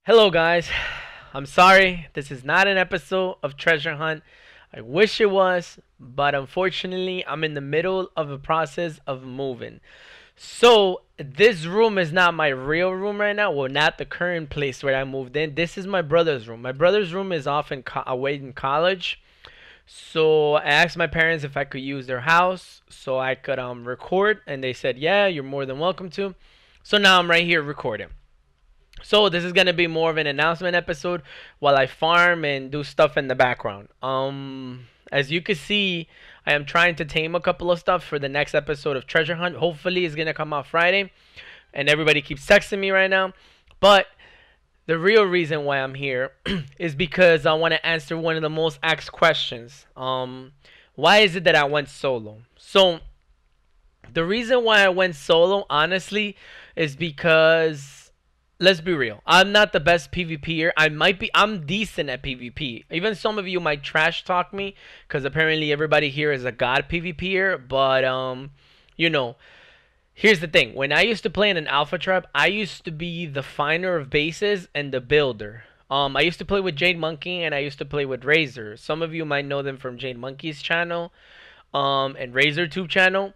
Hello, guys. I'm sorry, this is not an episode of Treasure Hunt. I wish it was, but unfortunately, I'm in the middle of a process of moving. So, this room is not my real room right now. Well, not the current place where I moved in. This is my brother's room. My brother's room is off away in college. So, I asked my parents if I could use their house so I could record, and they said, "Yeah, you're more than welcome to." So now I'm right here recording. So this is gonna be more of an announcement episode while I farm and do stuff in the background. As you can see, I am trying to tame a couple of stuff for the next episode of Treasure Hunt. Hopefully, it's gonna come out Friday, and everybody keeps texting me right now. But the real reason why I'm here is because I want to answer one of the most asked questions. Why is it that I went solo? So the reason why I went solo, honestly, is because let's be real. I'm not the best PvPer. I'm decent at PvP. Even some of you might trash talk me because apparently everybody here is a god PvPer. But you know, here's the thing. When I used to play in an alpha tribe, I used to be the finder of bases and the builder. I used to play with Jade Monkey and I used to play with Razor. Some of you might know them from Jade Monkey's channel, and Razor Tube channel.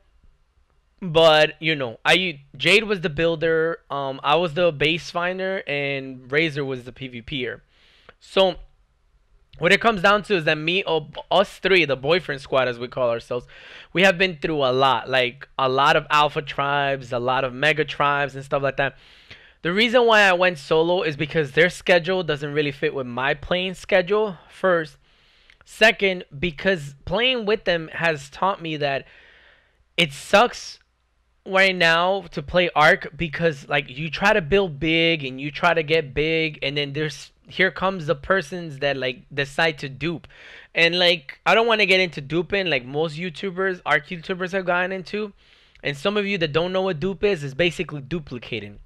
But you know, Jade was the builder, I was the base finder, and Razor was the PvPer. So what it comes down to is that us three, the boyfriend squad as we call ourselves, we have been through a lot, like a lot of alpha tribes, a lot of mega tribes and stuff like that. The reason why I went solo is because their schedule doesn't really fit with my playing schedule. First, second, because playing with them has taught me that it sucks right now to play Ark because like you try to build big and you try to get big, and then here comes the persons that like decide to dupe. And like I don't want to get into duping like most YouTubers, Ark YouTubers have gotten into. And some of you that don't know what dupe is basically duplicating.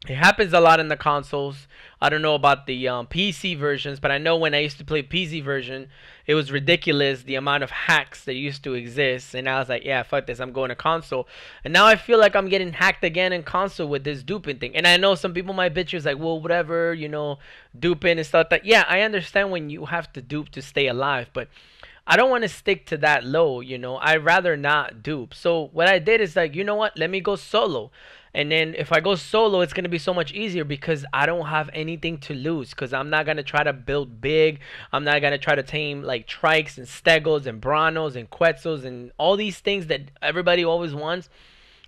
It happens a lot in the consoles. I don't know about the PC versions, but I know when I used to play PC version, it was ridiculous the amount of hacks that used to exist. And I was like, yeah, fuck this, I'm going to console. And now I feel like I'm getting hacked again in console with this duping thing. And I know some people might bitch is like, well, whatever, you know, duping and stuff. That yeah, I understand when you have to dupe to stay alive, but I don't want to stick to that low, you know. I'd rather not dupe. So what I did is like, you know what? Let me go solo. And then if I go solo, it's going to be so much easier because I don't have anything to lose. Because I'm not going to try to build big. I'm not going to try to tame like Trikes and Stegos and Branos and Quetzals and all these things that everybody always wants.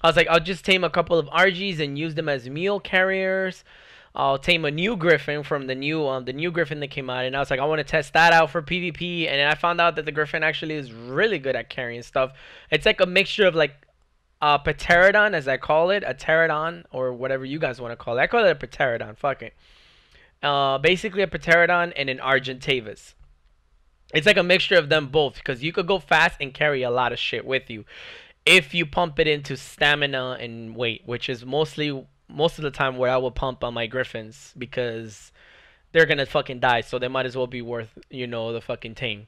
I was like, I'll just tame a couple of RGs and use them as mule carriers. I'll tame a new Griffin from the new Griffin that came out, and I was like, I want to test that out for PvP, and I found out that the Griffin actually is really good at carrying stuff. It's like a mixture of like Pterodon, as I call it, a pterodon, or whatever you guys want to call it. I call it a pterodon. Fuck it. Basically a pterodon and an Argentavis. It's like a mixture of them both because you could go fast and carry a lot of shit with you if you pump it into stamina and weight, which is most of the time where I will pump on my Griffins because they're gonna fucking die, so they might as well be worth, you know, the fucking tame.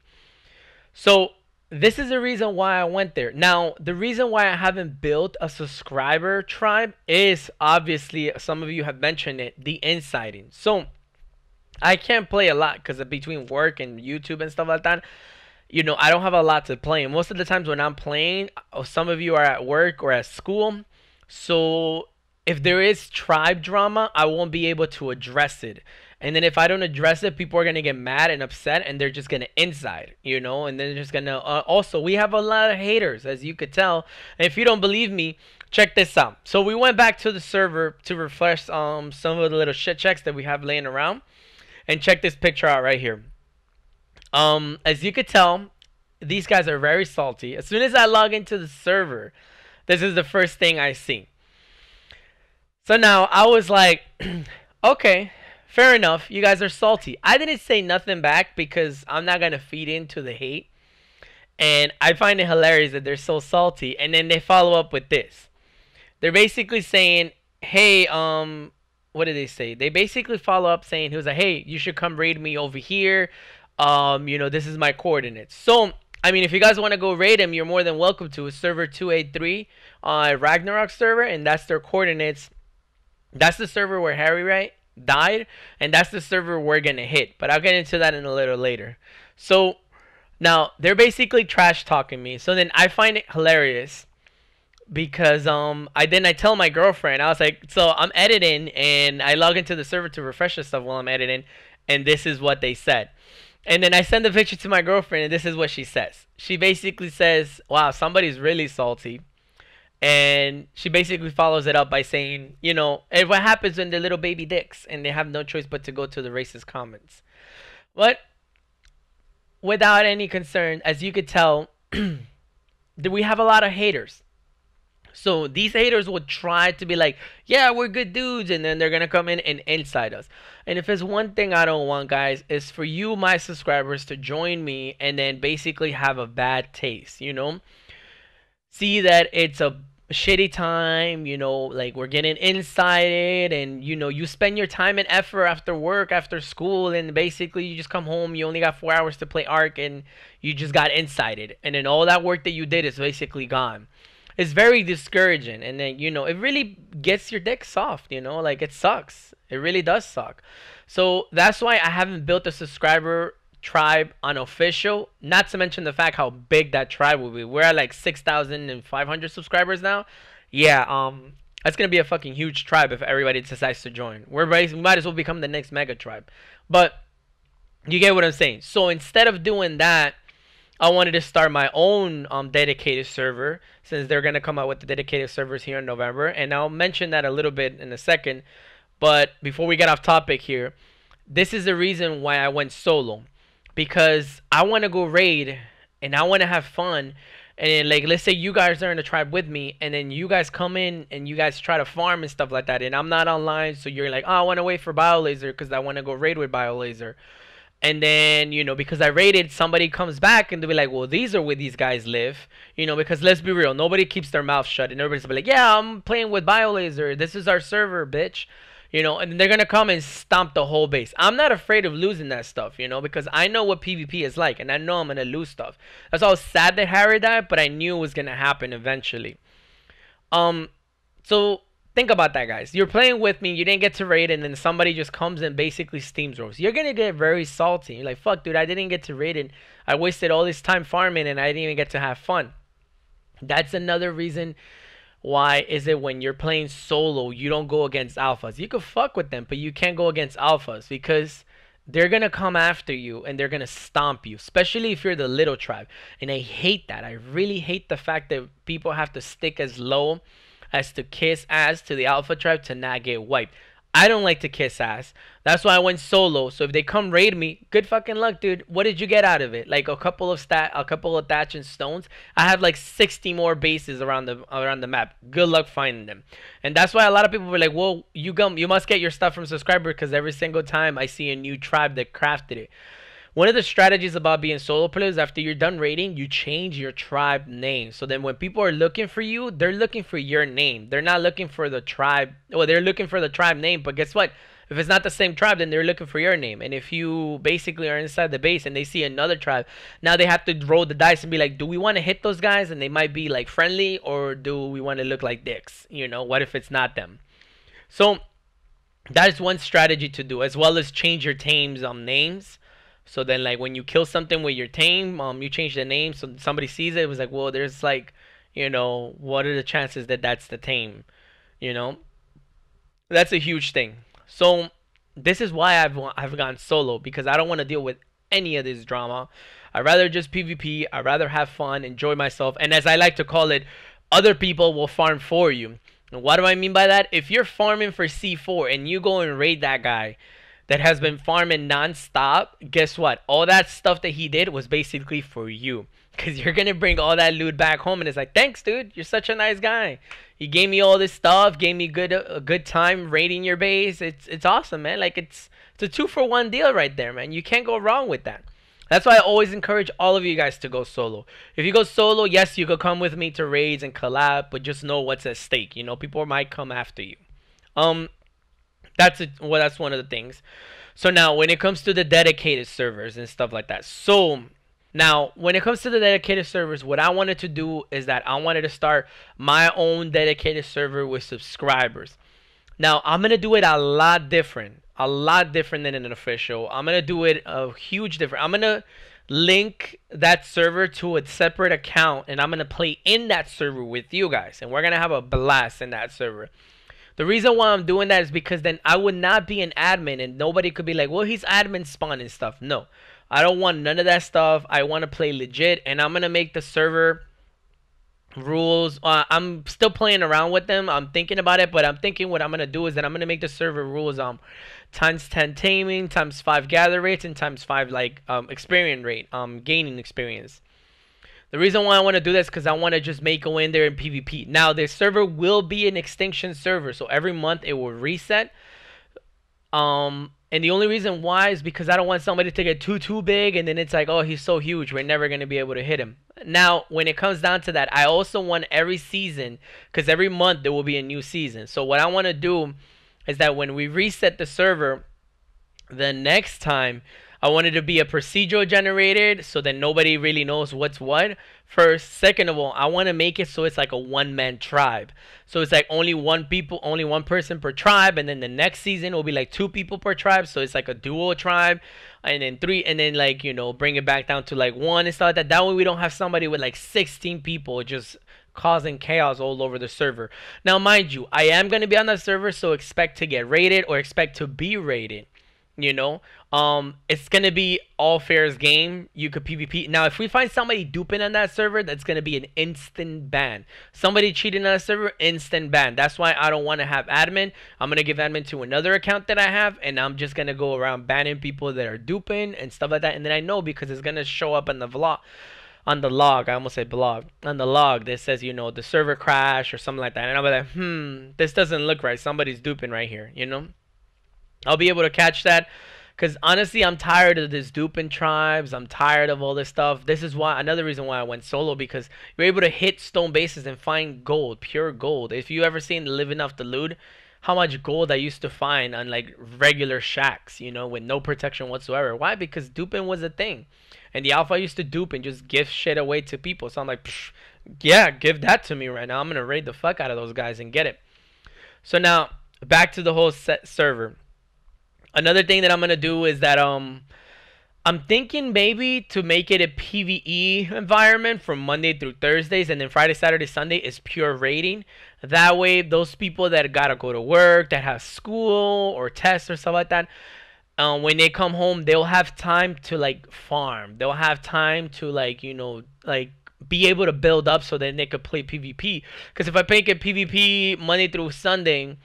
So this is the reason why I went there. Now, the reason why I haven't built a subscriber tribe is obviously, some of you have mentioned it, the insiding. So I can't play a lot because between work and YouTube and stuff like that, you know, I don't have a lot to play. And most of the times when I'm playing, some of you are at work or at school. So if there is tribe drama, I won't be able to address it. And then if I don't address it, people are going to get mad and upset, and they're just going to inside, you know, and they're just going to... also, we have a lot of haters, as you could tell. And if you don't believe me, check this out. So we went back to the server to refresh some of the little shit checks that we have laying around. And check this picture out right here. As you could tell, these guys are very salty. As soon as I log into the server, this is the first thing I see. So now I was like, okay, fair enough. You guys are salty. I didn't say nothing back because I'm not going to feed into the hate. And I find it hilarious that they're so salty. And then they follow up with this. They're basically saying, hey, what did they say? They basically follow up saying, he was like, hey, you should come raid me over here. You know, this is my coordinates. So, I mean, if you guys want to go raid him, you're more than welcome to. It's server 283, Ragnarok server. And that's their coordinates. That's the server where Harry, right? died, and that's the server we're gonna hit. But I'll get into that in a little later. So now they're basically trash talking me. So then I find it hilarious because I tell my girlfriend, I was like, so I'm editing and I log into the server to refresh the stuff while I'm editing, and this is what they said. And then I send the picture to my girlfriend, and this is what she says. She basically says, wow, somebody's really salty. And she basically follows it up by saying, you know, and what happens when they're little baby dicks and they have no choice but to go to the racist comments. But without any concern, as you could tell, we have a lot of haters. So these haters will try to be like, yeah, we're good dudes, and then they're gonna come in and inside us. And if there's one thing I don't want, guys, is for you, my subscribers, to join me and then basically have a bad taste, you know? See that it's a shitty time, you know, like we're getting incited, and you know, you spend your time and effort after work, after school, and basically you just come home, you only got 4 hours to play Ark, and you just got incited, and then all that work that you did is basically gone. It's very discouraging, and then, you know, it really gets your dick soft, you know, like it sucks. It really does suck. So that's why I haven't built a subscriber tribe unofficial, not to mention the fact how big that tribe will be. We're at like 6,500 subscribers now. Yeah, that's gonna be a fucking huge tribe if everybody decides to join. We might as well become the next mega tribe. But you get what I'm saying. So instead of doing that, I wanted to start my own dedicated server, since they're going to come out with the dedicated servers here in November. And I'll mention that a little bit in a second. But before we get off topic here, this is the reason why I went solo. Because I want to go raid and I want to have fun. And like, let's say you guys are in a tribe with me, and then you guys come in and you guys try to farm and stuff like that. And I'm not online, so you're like, oh, I want to wait for Biolazer because I want to go raid with Biolazer. And then, you know, because I raided, somebody comes back and they'll be like, well, these are where these guys live. You know, because let's be real, nobody keeps their mouth shut. And everybody's be like, yeah, I'm playing with Biolazer. This is our server, bitch. You know, and they're going to come and stomp the whole base. I'm not afraid of losing that stuff, you know, because I know what PvP is like. And I know I'm going to lose stuff. That's why I was sad that Harry died, but I knew it was going to happen eventually. So think about that, guys. You're playing with me, you didn't get to raid, and then somebody just comes and basically steamrolls. You're gonna get very salty. You're like, fuck, dude, I didn't get to raid, and I wasted all this time farming, and I didn't even get to have fun. That's another reason why is it when you're playing solo, you don't go against alphas. You could fuck with them, but you can't go against alphas because they're gonna come after you and they're gonna stomp you, especially if you're the little tribe. And I hate that. I really hate the fact that people have to stick as low as to kiss ass to the alpha tribe to not get wiped. I don't like to kiss ass. That's why I went solo. So if they come raid me, good fucking luck, dude. What did you get out of it? Like a couple of thatch and stones. I have like 60 more bases around the map. Good luck finding them. And that's why a lot of people were like, well, you must get your stuff from subscribers, because every single time I see a new tribe that crafted it. One of the strategies about being solo players, after you're done raiding, you change your tribe name. So then when people are looking for you, they're looking for your name. They're not looking for the tribe. Well, they're looking for the tribe name, but guess what? If it's not the same tribe, then they're looking for your name. And if you basically are inside the base and they see another tribe, now they have to roll the dice and be like, do we want to hit those guys? And they might be like friendly, or do we want to look like dicks? You know, what if it's not them? So that is one strategy to do, as well as change your tame's names. So then, like, when you kill something with your tame, you change the name so somebody sees it. It was like, well, there's like, you know, what are the chances that that's the tame? You know, that's a huge thing. So this is why I've gone solo, because I don't want to deal with any of this drama. I'd rather just PvP. I'd rather have fun, enjoy myself, and as I like to call it, other people will farm for you. And what do I mean by that? If you're farming for C4 and you go and raid that guy that has been farming non-stop, guess what? All that stuff that he did was basically for you, because you're gonna bring all that loot back home, and it's like, thanks, dude, you're such a nice guy. You gave me all this stuff, gave me a good time raiding your base. It's awesome, man. Like, it's a 2-for-1 deal right there, man. You can't go wrong with that. That's why I always encourage all of you guys to go solo. If you go solo, yes, you could come with me to raids and collab, but just know what's at stake. You know, people might come after you. That's one of the things. So now, when it comes to the dedicated servers and stuff like that. So now, when it comes to the dedicated servers, what I wanted to do is that I wanted to start my own dedicated server with subscribers. Now, I'm going to do it a lot different. a lot different than an official. I'm gonna do it a huge different. I'm gonna link that server to a separate account, and I'm gonna play in that server with you guys, and we're gonna have a blast in that server. The reason why I'm doing that is because then I would not be an admin, and nobody could be like, well, he's admin spawn and stuff. No, I don't want none of that stuff. I want to play legit, and I'm gonna make the server rules. I'm still playing around with them. I'm thinking about it, but I'm thinking what I'm gonna do is that I'm gonna make the server rules times 10 taming, times 5 gather rates, and times 5 like experience rate, gaining experience. The reason why I want to do this is because I want to just make go in there in PvP. Now this server will be an extinction server, so every month it will reset. And the only reason why is because I don't want somebody to get too big, and then it's like, oh, he's so huge, we're never gonna be able to hit him. Now, when it comes down to that, I also want every season, because every month there will be a new season. So what I want to do is that when we reset the server, the next time, I want it to be a procedural generated, so that nobody really knows what's what. First, second of all, I want to make it so it's like a one-man tribe. So it's like only one person per tribe, and then the next season will be like 2 people per tribe. So it's like a duo tribe, and then 3, and then like, you know, bring it back down to like 1 and stuff like that. That way we don't have somebody with like 16 people just causing chaos all over the server. Now, mind you, I am going to be on that server, so expect to get raided or expect to be raided. You know, it's gonna be all fairs game. You could PvP. Now, if we find somebody duping on that server, that's gonna be an instant ban. Somebody cheating on a server, instant ban. That's why I don't want to have admin. I'm gonna give admin to another account that I have, and I'm just gonna go around banning people that are duping and stuff like that. And then I know, because it's gonna show up on the vlog, on the log. I almost said blog. On the log that says, you know, the server crash or something like that. And I'll be like, this doesn't look right. Somebody's duping right here. You know. I'll be able to catch that, because honestly, I'm tired of this duping tribes. I'm tired of all this stuff. This is why, another reason why I went solo, because you're able to hit stone bases and find gold, pure gold. If you ever seen Living Off the Loot, how much gold I used to find on like regular shacks, you know, with no protection whatsoever. Why? Because duping was a thing, and the alpha used to dupe and just give shit away to people. So I'm like, yeah, give that to me right now. I'm gonna raid the fuck out of those guys and get it. So now back to the whole server. Another thing that I'm gonna do is that I'm thinking maybe to make it a PvE environment from Monday through Thursdays, and then Friday, Saturday, Sunday is pure raiding. That way, those people that gotta go to work, that have school or tests or stuff like that, when they come home, they'll have time to like farm. They'll have time to like, you know, like be able to build up so that they could play PvP. Because if I make it PvP Monday through Sunday,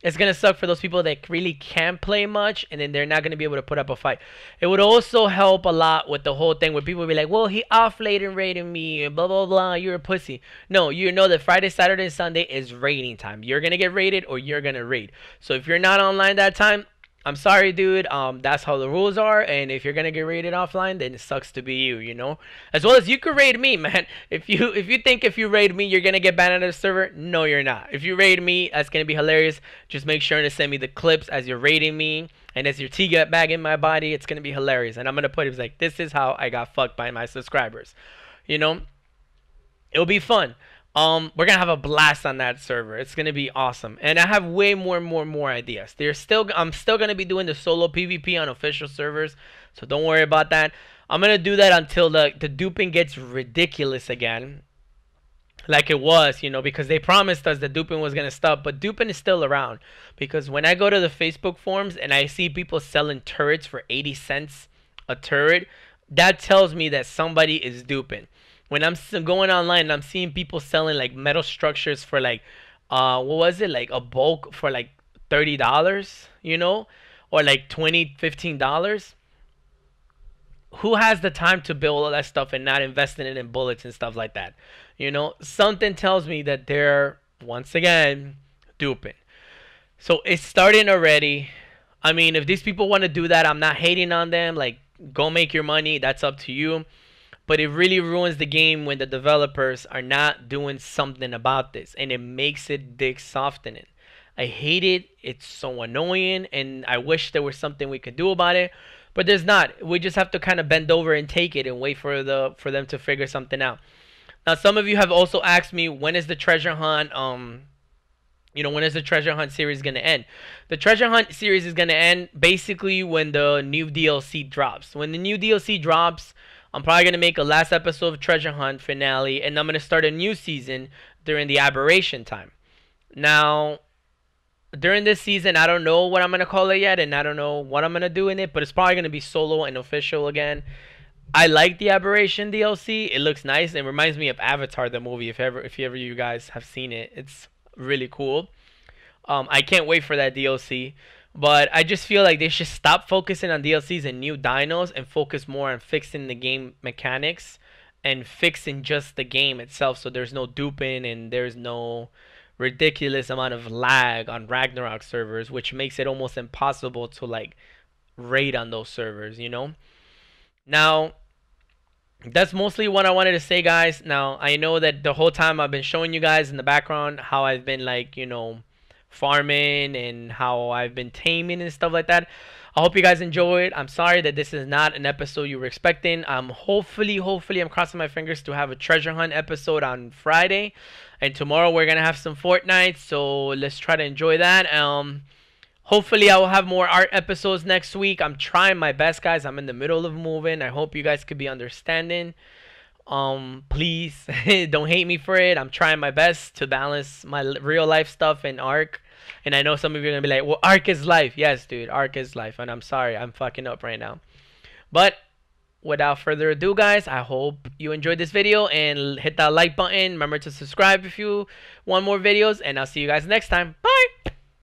it's going to suck for those people that really can't play much, and then they're not going to be able to put up a fight. It would also help a lot with the whole thing where people be like, well, he off-laden raiding me, blah, blah, blah, you're a pussy. No, you know that Friday, Saturday, and Sunday is raiding time. You're going to get raided or you're going to raid. So if you're not online that time, I'm sorry, dude. That's how the rules are, and if you're gonna get raided offline, then it sucks to be you, you know. As well as you could raid me, man. If you think if you raid me, you're gonna get banned out of the server, no, you're not. If you raid me, that's gonna be hilarious. Just make sure to send me the clips as you're raiding me, and as your tea get back in my body, it's gonna be hilarious. And I'm gonna put it like, this is how I got fucked by my subscribers, you know. It'll be fun. We're gonna have a blast on that server. It's gonna be awesome, and I have way more ideas. I'm still gonna be doing the solo PvP on official servers, so don't worry about that. I'm gonna do that until the duping gets ridiculous again, like it was, you know, because they promised us that duping was gonna stop, but duping is still around. Because when I go to the Facebook forums and I see people selling turrets for 80 cents a turret, that tells me that somebody is duping. When I'm going online and I'm seeing people selling like metal structures for like, what was it? Like a bulk for like $30, you know? Or like $20, $15. Who has the time to build all that stuff and not investing it in bullets and stuff like that? You know? Something tells me that they're, once again, duping. So it's starting already. I mean, if these people want to do that, I'm not hating on them. Like, go make your money. That's up to you. But it really ruins the game when the developers are not doing something about this, and it makes it dick softening. I hate it. It's so annoying, and I wish there was something we could do about it, but there's not. We just have to kind of bend over and take it and wait for them to figure something out. Now, some of you have also asked me, when is the treasure hunt When is the treasure hunt series going to end? The treasure hunt series is going to end basically when the new DLC drops. When the new DLC drops, I'm probably going to make a last episode of treasure hunt finale, and I'm going to start a new season during the aberration time. Now, during this season, I don't know what I'm going to call it yet, and I don't know what I'm going to do in it, but it's probably going to be solo and official again. I like the aberration DLC. It looks nice. It reminds me of Avatar, the movie, if ever you guys have seen it. It's really cool. I can't wait for that DLC. But I just feel like they should stop focusing on DLCs and new dinos and focus more on fixing the game mechanics and fixing just the game itself, so there's no duping and there's no ridiculous amount of lag on Ragnarok servers, which makes it almost impossible to like raid on those servers. Now, that's mostly what I wanted to say, guys. Now, I know that the whole time I've been showing you guys in the background how I've been like, farming and how I've been taming and stuff like that. I hope you guys enjoyed. I'm sorry that this is not an episode you were expecting. Hopefully I'm crossing my fingers to have a treasure hunt episode on Friday, and tomorrow we're gonna have some Fortnite, so let's try to enjoy that. Hopefully I will have more art episodes next week. I'm trying my best, guys. I'm in the middle of moving. I hope you guys could be understanding. Please don't hate me for it. I'm trying my best to balance my real life stuff and Ark. And I know some of you are gonna be like, well, Ark is life. Yes, dude, Ark is life. And I'm sorry, I'm fucking up right now. But without further ado, guys, I hope you enjoyed this video and hit that like button. Remember to subscribe if you want more videos, and I'll see you guys next time. Bye.